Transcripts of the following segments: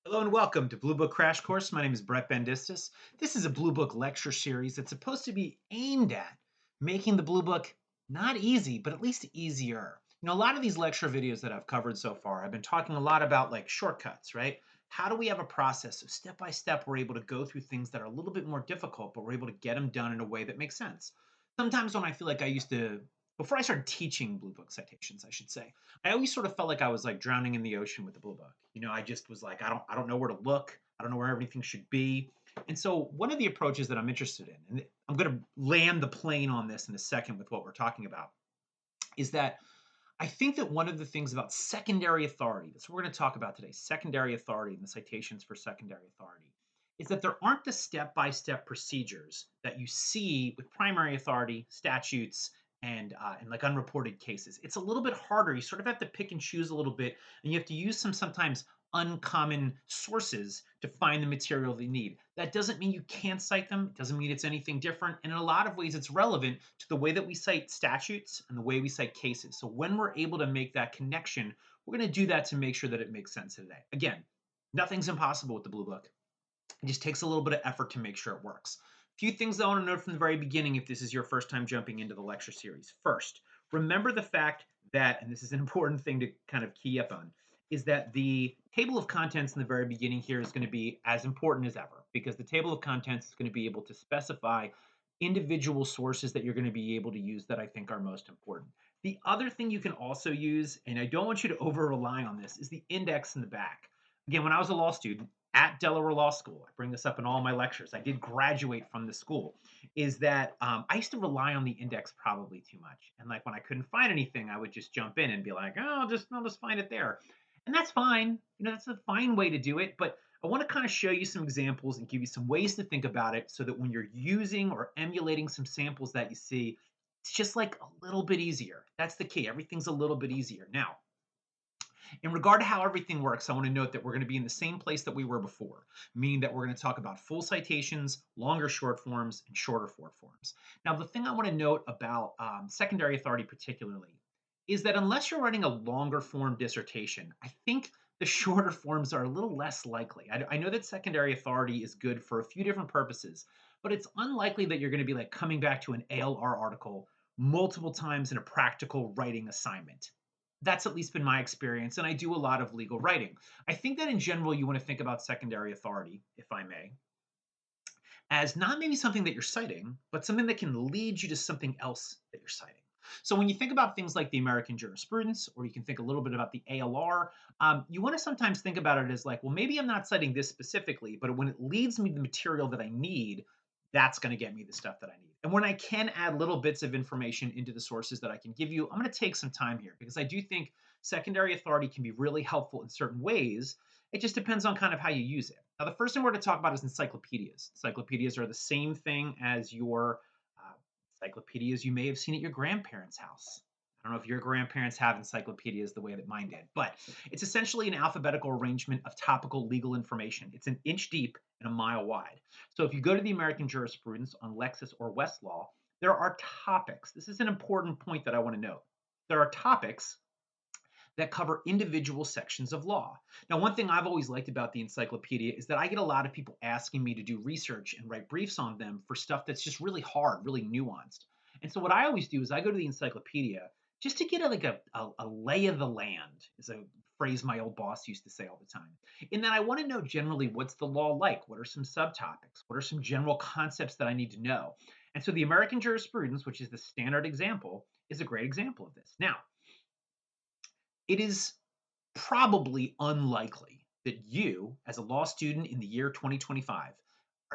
Hello and welcome to Bluebook Crash Course. My name is Brett Bendistis. This is a Blue Book lecture series that's supposed to be aimed at making the Blue Book not easy, but at least easier. A lot of these lecture videos that I've covered so far, I've been talking a lot about like shortcuts, right? How do we have a process so step by step we're able to go through things that are a little bit more difficult, but we're able to get them done in a way that makes sense. Sometimes when I feel like I used to, before I started teaching Blue Book citations, I should say, I always sort of felt like I was like drowning in the ocean with the blue book. I just was like, I don't know where to look. I don't know where everything should be. And so one of the approaches that I'm interested in, and I'm going to land the plane on this in a second with what we're talking about, is that I think that one of the things about secondary authority, that's what we're going to talk about today, secondary authority and the citations for secondary authority, is that there aren't the step-by-step procedures that you see with primary authority, statutes, and like unreported cases. It's a little bit harder. You sort of have to pick and choose a little bit, and you have to use some sometimes uncommon sources to find the material they need. That doesn't mean you can't cite them. It doesn't mean it's anything different. And in a lot of ways, it's relevant to the way that we cite statutes and the way we cite cases. So when we're able to make that connection, we're going to do that to make sure that it makes sense today. Again, nothing's impossible with the Blue Book. It just takes a little bit of effort to make sure it works. A few things I want to note from the very beginning if this is your first time jumping into the lecture series. First, remember the fact that, and this is an important thing to kind of key up on, is that the table of contents in the very beginning here is going to be as important as ever because the table of contents is going to be able to specify individual sources that you're going to be able to use that I think are most important. The other thing you can also use, and I don't want you to over rely on this, is the index in the back. Again, when I was a law student at Delaware Law School, I bring this up in all my lectures. I did graduate from the school. Is that I used to rely on the index probably too much, and like when I couldn't find anything, I would just jump in and be like, "Oh, I'll just find it there," and that's fine. That's a fine way to do it. But I want to kind of show you some examples and give you some ways to think about it, so that when you're using or emulating some samples that you see, it's just like a little bit easier. That's the key. Everything's a little bit easier now. In regard to how everything works, I want to note that we're going to be in the same place that we were before, meaning that we're going to talk about full citations, longer short forms, and shorter short forms. Now, the thing I want to note about secondary authority particularly is that unless you're writing a longer form dissertation, I think the shorter forms are a little less likely. I know that secondary authority is good for a few different purposes, but it's unlikely that you're going to be like coming back to an ALR article multiple times in a practical writing assignment. That's at least been my experience, and I do a lot of legal writing. I think that in general, you want to think about secondary authority, if I may, as not maybe something that you're citing, but something that can lead you to something else that you're citing. So when you think about things like the American jurisprudence, or you can think a little bit about the ALR, you want to sometimes think about it as like, well, maybe I'm not citing this specifically, but when it leads me to the material that I need, that's going to get me the stuff that I need. And when I can add little bits of information into the sources that I can give you, I'm going to take some time here because I do think secondary authority can be really helpful in certain ways. It just depends on kind of how you use it. Now, the first thing we're going to talk about is encyclopedias. Encyclopedias are the same thing as your encyclopedias you may have seen at your grandparents' house. I don't know if your grandparents have encyclopedias the way that mine did, but it's essentially an alphabetical arrangement of topical legal information. It's an inch deep and a mile wide. So if you go to the American jurisprudence on Lexis or Westlaw, there are topics. This is an important point that I want to note. There are topics that cover individual sections of law. Now, one thing I've always liked about the encyclopedia is that I get a lot of people asking me to do research and write briefs on them for stuff that's just really hard, really nuanced. And so what I always do is I go to the encyclopedia just to get a lay of the land, is a phrase my old boss used to say all the time. In that I want to know generally what's the law like? What are some subtopics? What are some general concepts that I need to know? And so the American jurisprudence, which is the standard example, is a great example of this. Now, it is probably unlikely that you, as a law student in the year 2025,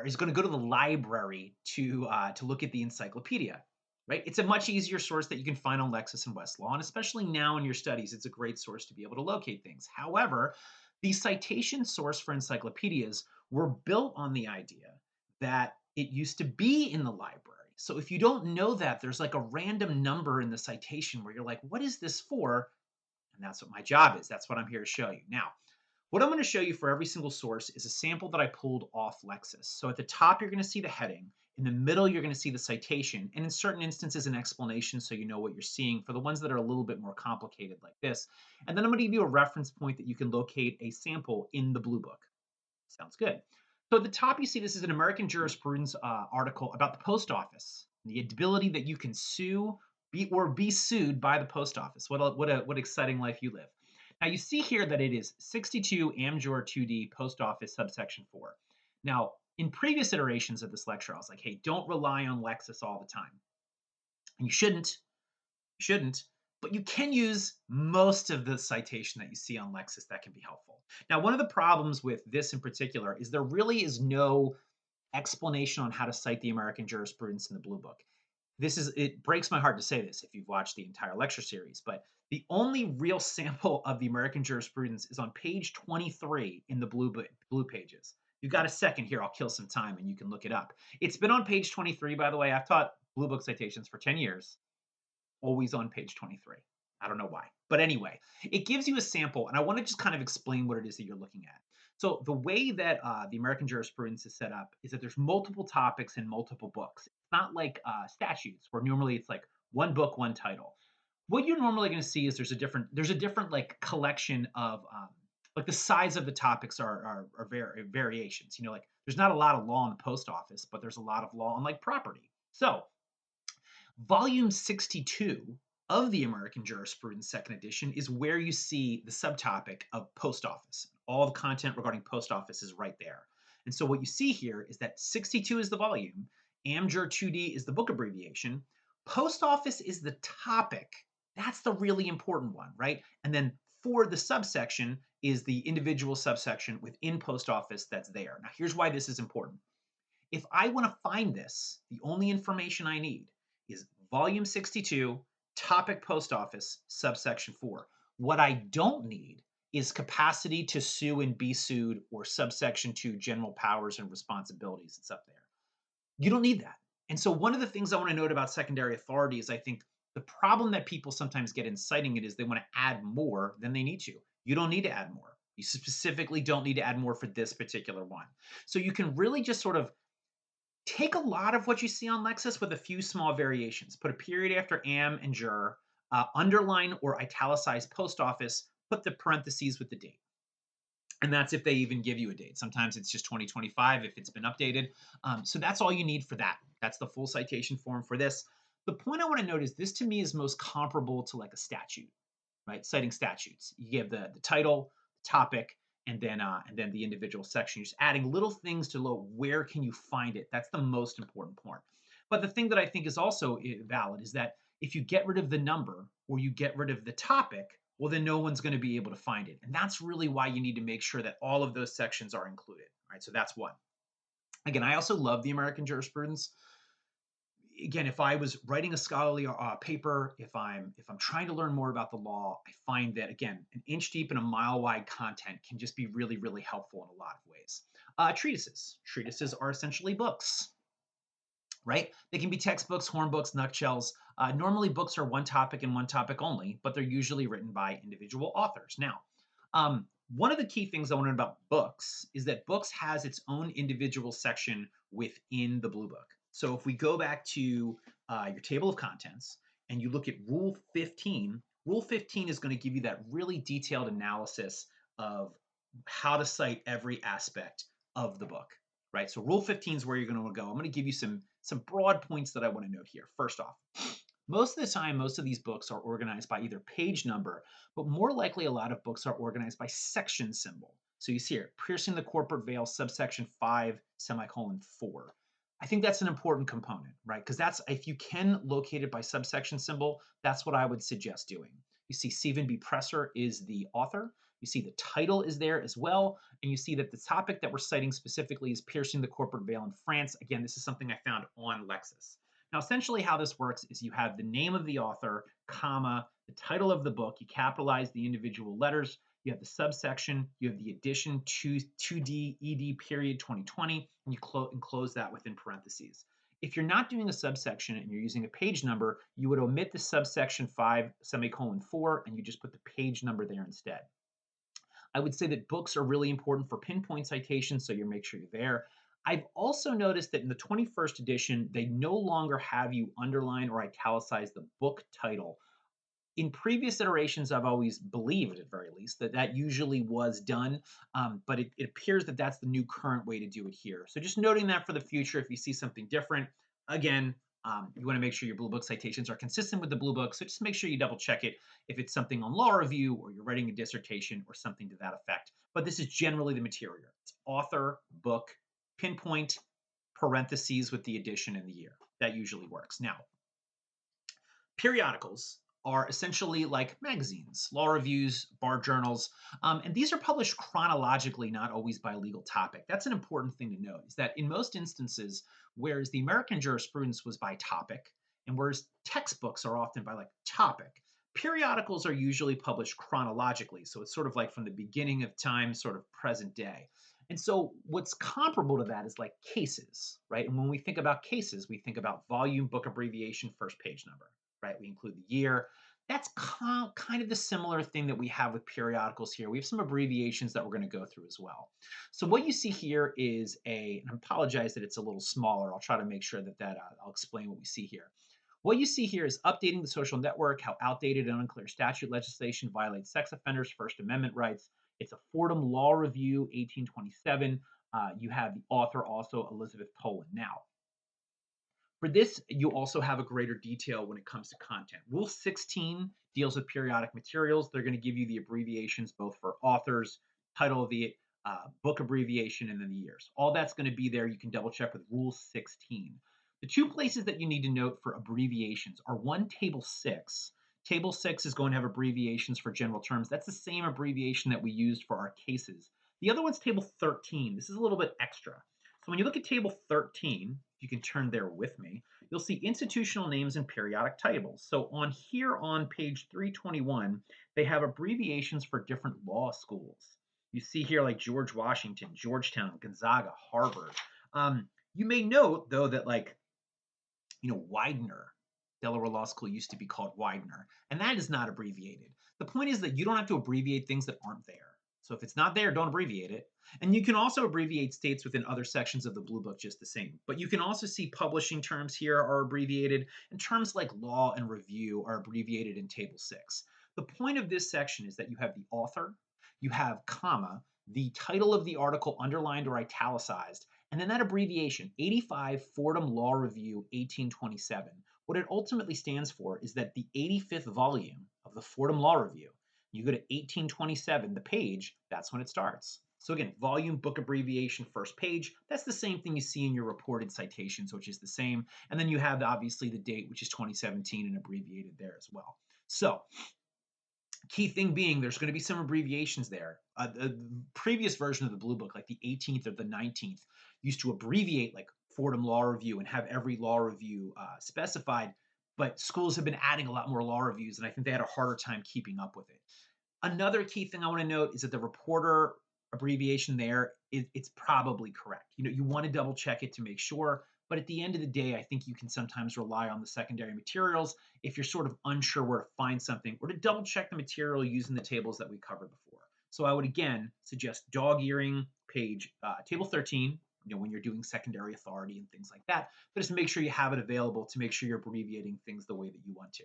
is going to go to the library to look at the encyclopedia, right? It's a much easier source that you can find on Lexis and Westlaw, and especially now in your studies, it's a great source to be able to locate things. However, the citation source for encyclopedias were built on the idea that it used to be in the library. So if you don't know that, there's like a random number in the citation where you're like, what is this for? And that's what my job is. That's what I'm here to show you. Now, what I'm going to show you for every single source is a sample that I pulled off Lexis. So at the top, you're going to see the heading. In the middle, you're going to see the citation. And in certain instances, an explanation so you know what you're seeing for the ones that are a little bit more complicated like this. And then I'm going to give you a reference point that you can locate a sample in the Blue Book. Sounds good. So at the top, you see this is an American jurisprudence article about the post office, the ability that you can sue be sued by the post office. What exciting life you live. Now you see here that it is 62 Amjur 2D post office subsection 4. Now in previous iterations of this lecture, I was like, hey, don't rely on Lexis all the time, and you shouldn't, but you can use most of the citation that you see on Lexis that can be helpful. Now, one of the problems with this in particular is there really is no explanation on how to cite the American jurisprudence in the Blue Book. It breaks my heart to say this if you've watched the entire lecture series, but the only real sample of the American jurisprudence is on page 23 in the blue pages. You've got a second here, I'll kill some time and you can look it up. It's been on page 23, by the way. I've taught Blue Book citations for 10 years, always on page 23. I don't know why. But anyway, it gives you a sample, and I want to just kind of explain what it is that you're looking at. So the way that the American jurisprudence is set up is that there's multiple topics in multiple books. It's not like statutes, where normally it's like one book, one title. What you're normally going to see is there's a different like collection of like the size of the topics are variations. You know, like there's not a lot of law in the post office, but there's a lot of law on like property. So Volume 62 of the American Jurisprudence Second Edition is where you see the subtopic of post office. All the content regarding post office is right there. And so what you see here is that 62 is the volume, AmJur 2D is the book abbreviation, post office is the topic. That's the really important one, right? And then for the subsection is the individual subsection within post office that's there. Now, here's why this is important. If I want to find this, the only information I need is volume 62, topic post office, subsection 4. What I don't need is capacity to sue and be sued or subsection 2, general powers and responsibilities. It's up there. You don't need that. And so one of the things I want to note about secondary authority is I think the problem that people sometimes get in citing it is they want to add more than they need to. You don't need to add more. You specifically don't need to add more for this particular one. So you can really just sort of take a lot of what you see on Lexis with a few small variations. Put a period after am and jur, underline or italicize post office, put the parentheses with the date. And that's if they even give you a date. Sometimes it's just 2025 if it's been updated. So that's all you need for that. That's the full citation form for this. The point I want to note is this to me is most comparable to like a statute, right? Citing statutes. You give the title, the topic, and then the individual section. You're just adding little things to where can you find it. That's the most important part. But the thing that I think is also valid is that if you get rid of the number or you get rid of the topic, well, then no one's going to be able to find it. And that's really why you need to make sure that all of those sections are included. Right. So that's one. Again, I also love the American jurisprudence. Again, if I was writing a scholarly paper, if I'm trying to learn more about the law, I find that again, an inch deep and a mile wide content can just be really, really helpful in a lot of ways. Treatises are essentially books, right? They can be textbooks, horn books, nutshells. Normally, books are one topic and one topic only, but they're usually written by individual authors. Now, one of the key things I want to know about books is that books has its own individual section within the Blue Book. So if we go back to your table of contents and you look at Rule 15, Rule 15 is going to give you that really detailed analysis of how to cite every aspect of the book, right? So Rule 15 is where you're going to go. I'm going to give you some broad points that I want to note here. First off, most of the time, most of these books are organized by either page number, but more likely a lot of books are organized by section symbol. So you see here, piercing the corporate veil, subsection 5, semicolon 4. I think that's an important component, right? Because that's, if you can locate it by subsection symbol, that's what I would suggest doing. You see Stephen B. Presser is the author. You see the title is there as well. And you see that the topic that we're citing specifically is piercing the corporate veil in France. Again, this is something I found on Lexis. Now, essentially how this works is you have the name of the author, comma, the title of the book, you capitalize the individual letters, you have the subsection, you have the edition 2D ED period 2020, and you close that within parentheses. If you're not doing a subsection and you're using a page number, you would omit the subsection 5, semicolon 4, and you just put the page number there instead. I would say that books are really important for pinpoint citations, so you make sure you're there. I've also noticed that in the 21st edition, they no longer have you underline or italicize the book title. In previous iterations, I've always believed, at very least, that that usually was done, but it appears that that's the new current way to do it here. So just noting that for the future, if you see something different, again, you want to make sure your Blue Book citations are consistent with the Blue Book. So just make sure you double check it if it's something on law review or you're writing a dissertation or something to that effect. But this is generally the material. It's author, book, pinpoint, parentheses with the edition and the year. That usually works. Now, periodicals are essentially like magazines, law reviews, bar journals, and these are published chronologically, not always by legal topic. That's an important thing to note, is that in most instances, whereas the American jurisprudence was by topic, and whereas textbooks are often by like topic, periodicals are usually published chronologically. So it's sort of like from the beginning of time, sort of present day. And so what's comparable to that is like cases, right? And when we think about cases, we think about volume, book abbreviation, first page number, right? We include the year. That's kind of the similar thing that we have with periodicals here. We have some abbreviations that we're going to go through as well. So what you see here is and I apologize that it's a little smaller. I'll try to make sure that I'll explain what we see here. What you see here is updating the social network, how outdated and unclear statute legislation violates sex offenders' First Amendment rights. It's a Fordham Law Review, 1827. You have the author also, Elizabeth Tolan. Now, for this, you also have a greater detail when it comes to content. Rule 16 deals with periodic materials. They're going to give you the abbreviations both for authors, title of the book abbreviation, and then the years. All that's going to be there. You can double check with Rule 16. The two places that you need to note for abbreviations are one, Table 6. Table 6 is going to have abbreviations for general terms. That's the same abbreviation that we used for our cases. The other one's Table 13. This is a little bit extra. So when you look at Table 13, if you can turn there with me, you'll see institutional names and periodic tables. So on here on page 321, they have abbreviations for different law schools. You see here like George Washington, Georgetown, Gonzaga, Harvard. You may note, though, that like, Widener, Delaware Law School used to be called Widener, and that is not abbreviated. The point is that you don't have to abbreviate things that aren't there. So if it's not there, don't abbreviate it. And you can also abbreviate states within other sections of the Blue Book just the same. But you can also see publishing terms here are abbreviated, and terms like law and review are abbreviated in Table 6. The point of this section is that you have the author, you have comma, the title of the article underlined or italicized, and then that abbreviation, 85 Fordham Law Review, 1827. What it ultimately stands for is that the 85th volume of the Fordham Law Review, you go to 1827, the page, that's when it starts. So again, volume, book abbreviation, first page, that's the same thing you see in your reported citations, which is the same. And then you have obviously the date, which is 2017 and abbreviated there as well. So key thing being, there's going to be some abbreviations there. The previous version of the Blue Book, like the 18th or the 19th, used to abbreviate like Fordham Law Review and have every law review specified. But schools have been adding a lot more law reviews, and I think they had a harder time keeping up with it. Another key thing I want to note is that the reporter abbreviation there, it's probably correct. You want to double check it to make sure. But at the end of the day, I think you can sometimes rely on the secondary materials if you're sort of unsure where to find something, or to double check the material using the tables that we covered before. So I would again suggest dog-earing page table 13, when you're doing secondary authority and things like that. But just make sure you have it available to make sure you're abbreviating things the way that you want to.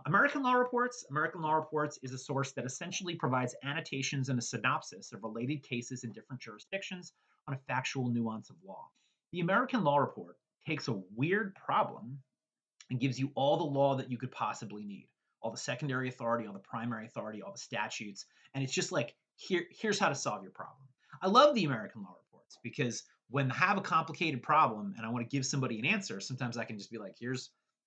American Law Reports. American Law Reports is a source that essentially provides annotations and a synopsis of related cases in different jurisdictions on a factual nuance of law. The American Law Report takes a weird problem and gives you all the law that you could possibly need, all the secondary authority, all the primary authority, all the statutes, and it's just like, here's how to solve your problem. I love the American Law Reports because when I have a complicated problem and I want to give somebody an answer, sometimes I can just be like, here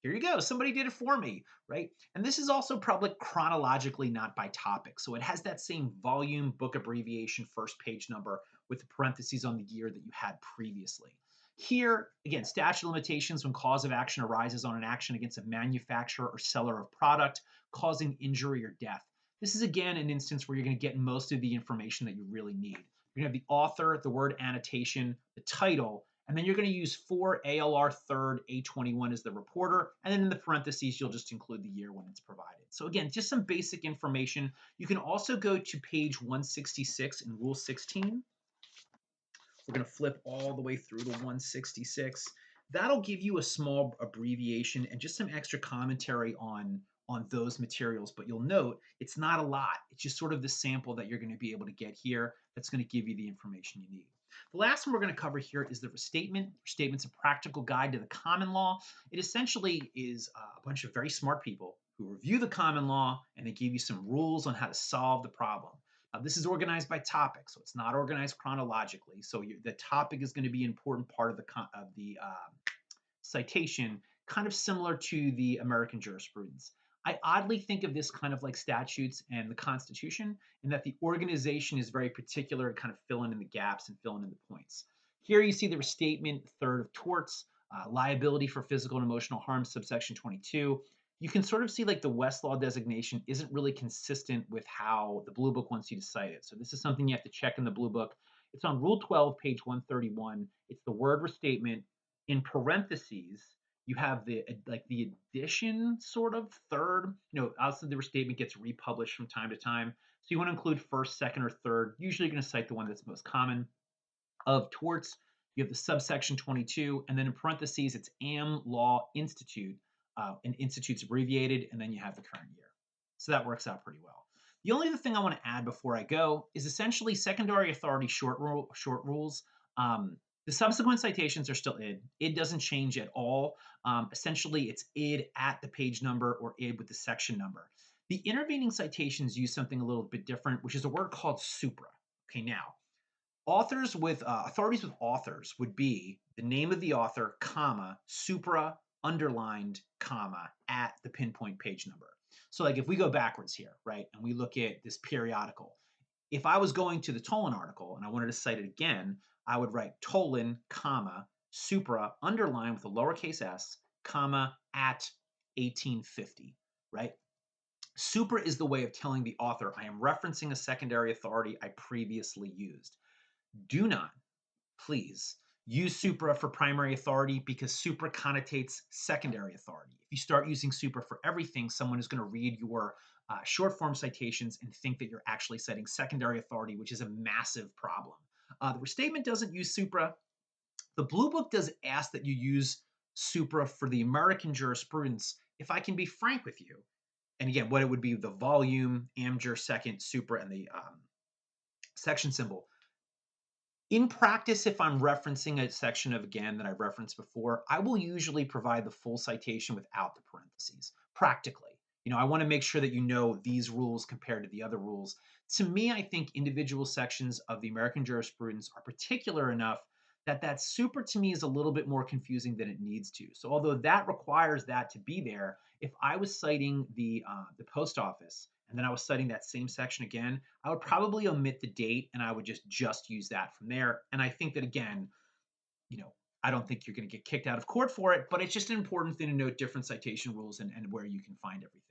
you go, somebody did it for me, right? And this is also probably chronologically not by topic. So it has that same volume, book abbreviation, first page number with the parentheses on the year that you had previously. Here, again, statute of limitations when cause of action arises on an action against a manufacturer or seller of product causing injury or death. This is, again, an instance where you're going to get most of the information that you really need. You're going to have the author, the word annotation, the title, and then you're going to use 4 ALR 3rd A21 as the reporter, and then in the parentheses, you'll just include the year when it's provided. So again, just some basic information. You can also go to page 166 in Rule 16. We're going to flip all the way through to 166. That'll give you a small abbreviation and just some extra commentary on on those materials, but you'll note it's not a lot. It's just sort of the sample that you're going to be able to get here that's going to give you the information you need. The last one we're going to cover here is the restatement. Restatement's a practical guide to the common law. It essentially is a bunch of very smart people who review the common law and they give you some rules on how to solve the problem. This is organized by topic, so it's not organized chronologically. So the topic is going to be an important part of the citation, kind of similar to the American jurisprudence. I oddly think of this kind of like statutes and the Constitution, in that the organization is very particular and kind of filling in the gaps and filling in the points. Here you see the restatement, third of torts, liability for physical and emotional harm, subsection 22. You can sort of see like the Westlaw designation isn't really consistent with how the Blue Book wants you to cite it. So this is something you have to check in the Blue Book. It's on Rule 12, page 131. It's the word restatement. In parentheses, you have the addition sort of third. Obviously the restatement gets republished from time to time. So you want to include first, second, or third. Usually you're going to cite the one that's most common. Of torts, you have the subsection 22, and then in parentheses, it's Am Law Institute, and institute's abbreviated, and then you have the current year. So that works out pretty well. The only other thing I want to add before I go is essentially secondary authority short rules. The subsequent citations are still id. Id doesn't change at all. Essentially, it's id at the page number or id with the section number. The intervening citations use something a little bit different, which is a word called supra. Okay, now, authorities with authors would be the name of the author, comma, supra, underlined, comma, at the pinpoint page number. So like if we go backwards here, right, and we look at this periodical, if I was going to the Tolan article and I wanted to cite it again, I would write Tolan, comma, supra, underline with a lowercase s, comma, at 1850, right? Supra is the way of telling the author I am referencing a secondary authority I previously used. Do not, please, use supra for primary authority because supra connotates secondary authority. If you start using supra for everything, someone is going to read your short form citations and think that you're actually citing secondary authority, which is a massive problem. The restatement doesn't use supra. The Blue Book does ask that you use supra for the American jurisprudence, if I can be frank with you. And again, what it would be, the volume, amjur, second, supra, and the section symbol. In practice, if I'm referencing a section of, again, that I've referenced before, I will usually provide the full citation without the parentheses, practically. I want to make sure that you know these rules compared to the other rules. To me, I think individual sections of the American jurisprudence are particular enough that that supra to me is a little bit more confusing than it needs to. So although that requires that to be there, if I was citing the post office and then I was citing that same section again, I would probably omit the date and I would just use that from there. And I think that, again, I don't think you're going to get kicked out of court for it, but it's just an important thing to note different citation rules and where you can find everything.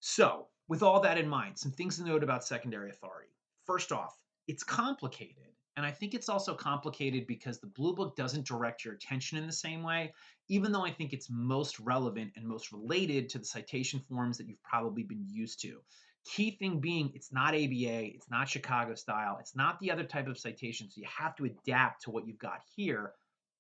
So with all that in mind, some things to note about secondary authority. First off, it's complicated. And I think it's also complicated because the Blue Book doesn't direct your attention in the same way, even though I think it's most relevant and most related to the citation forms that you've probably been used to. Key thing being, it's not ABA, it's not Chicago style, it's not the other type of citation, so you have to adapt to what you've got here.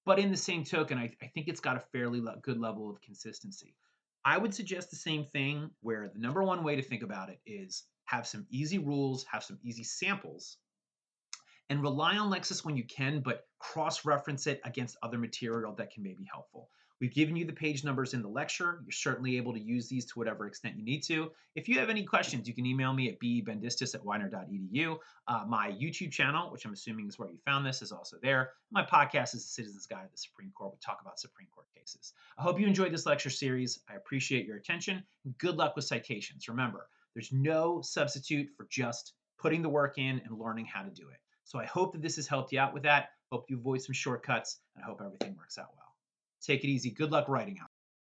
But in the same token, I think it's got a fairly good level of consistency. I would suggest the same thing, where the number one way to think about it is have some easy rules, have some easy samples, and rely on Lexis when you can, but cross-reference it against other material that can maybe be helpful. We've given you the page numbers in the lecture. You're certainly able to use these to whatever extent you need to. If you have any questions, you can email me at bendistis@weiner.edu. My YouTube channel, which I'm assuming is where you found this, is also there. My podcast is The Citizen's Guide to the Supreme Court. We talk about Supreme Court cases. I hope you enjoyed this lecture series. I appreciate your attention. Good luck with citations. Remember, there's no substitute for just putting the work in and learning how to do it. So I hope that this has helped you out with that. Hope you avoid some shortcuts, and I hope everything works out well. Take it easy. Good luck writing out.